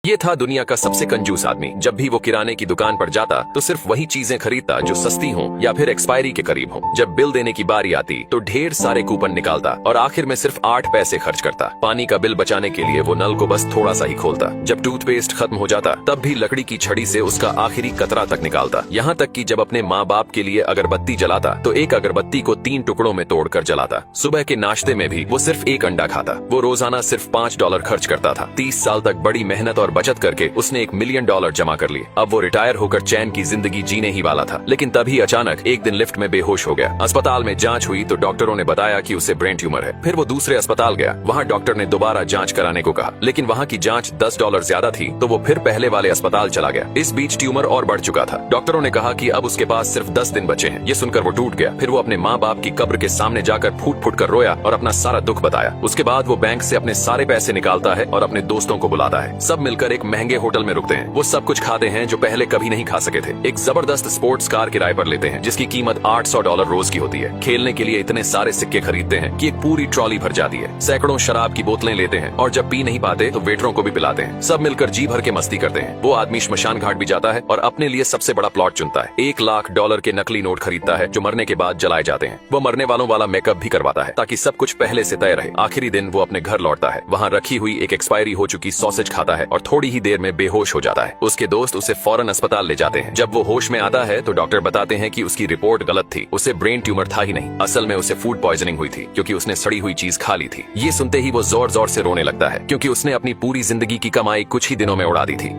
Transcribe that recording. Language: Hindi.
ये था दुनिया का सबसे कंजूस आदमी। जब भी वो किराने की दुकान पर जाता तो सिर्फ वही चीजें खरीदता जो सस्ती हों या फिर एक्सपायरी के करीब हों। जब बिल देने की बारी आती तो ढेर सारे कूपन निकालता और आखिर में सिर्फ 8 पैसे खर्च करता। पानी का बिल बचाने के लिए वो नल को बस थोड़ा सा ही खोलता। जब टूथपेस्ट खत्म हो जाता तब भी लकड़ी की छड़ी से उसका आखिरी कतरा तक निकालता। यहाँ तक कि जब अपने माँ बाप के लिए अगरबत्ती जलाता तो एक अगरबत्ती को 3 टुकड़ों में तोड़कर जलाता। सुबह के नाश्ते में भी वो सिर्फ एक अंडा खाता। वो रोजाना सिर्फ $5 खर्च करता था। 30 साल तक बड़ी मेहनत और बचत करके उसने $1 मिलियन जमा कर लिए। अब वो रिटायर होकर चैन की जिंदगी जीने ही वाला था। लेकिन तभी अचानक एक दिन लिफ्ट में बेहोश हो गया। अस्पताल में जांच हुई तो डॉक्टरों ने बताया कि उसे ब्रेन ट्यूमर है। फिर वो दूसरे अस्पताल गया। वहाँ डॉक्टर ने दोबारा जांच कराने को कहा, लेकिन वहाँ की जांच $10 ज्यादा थी तो वो फिर पहले वाले अस्पताल चला गया। इस बीच ट्यूमर और बढ़ चुका था। डॉक्टरों ने कहा कि अब उसके पास सिर्फ 10 दिन बचे हैं। ये सुनकर वो टूट गया। फिर वो अपने माँ बाप की कब्र के सामने जाकर फूट फूट कर रोया और अपना सारा दुख बताया। उसके बाद वो बैंक से अपने सारे पैसे निकालता है और अपने दोस्तों को बुलाता है। सब मिलकर एक महंगे होटल में रुकते हैं। वो सब कुछ खाते हैं जो पहले कभी नहीं खा सके थे। एक जबरदस्त स्पोर्ट्स कार किराए पर लेते हैं जिसकी कीमत $800 रोज की होती है। खेलने के लिए इतने सारे सिक्के खरीदते हैं कि एक पूरी ट्रॉली भर जाती है। सैकड़ों शराब की बोतलें लेते हैं और जब पी नहीं पाते तो वेटरों को भी पिलाते हैं। सब मिलकर जी भर के मस्ती करते हैं। वो आदमी श्मशान घाट भी जाता है और अपने लिए सबसे बड़ा प्लॉट चुनता है। $1 लाख के नकली नोट खरीदता है जो मरने के बाद जलाए जाते हैं। वो मरने वालों वाला मेकअप भी करवाता है ताकि सब कुछ पहले से तय रहे। आखिरी दिन वो अपने घर लौटता है। वहाँ रखी हुई एक एक्सपायरी हो चुकी सॉसेज खाता है और थोड़ी ही देर में बेहोश हो जाता है। उसके दोस्त उसे फौरन अस्पताल ले जाते हैं। जब वो होश में आता है तो डॉक्टर बताते हैं कि उसकी रिपोर्ट गलत थी। उसे ब्रेन ट्यूमर था ही नहीं, असल में उसे फूड पॉइजनिंग हुई थी क्योंकि उसने सड़ी हुई चीज खा ली थी। ये सुनते ही वो जोर जोर से रोने लगता है क्योंकि उसने अपनी पूरी जिंदगी की कमाई कुछ ही दिनों में उड़ा दी थी।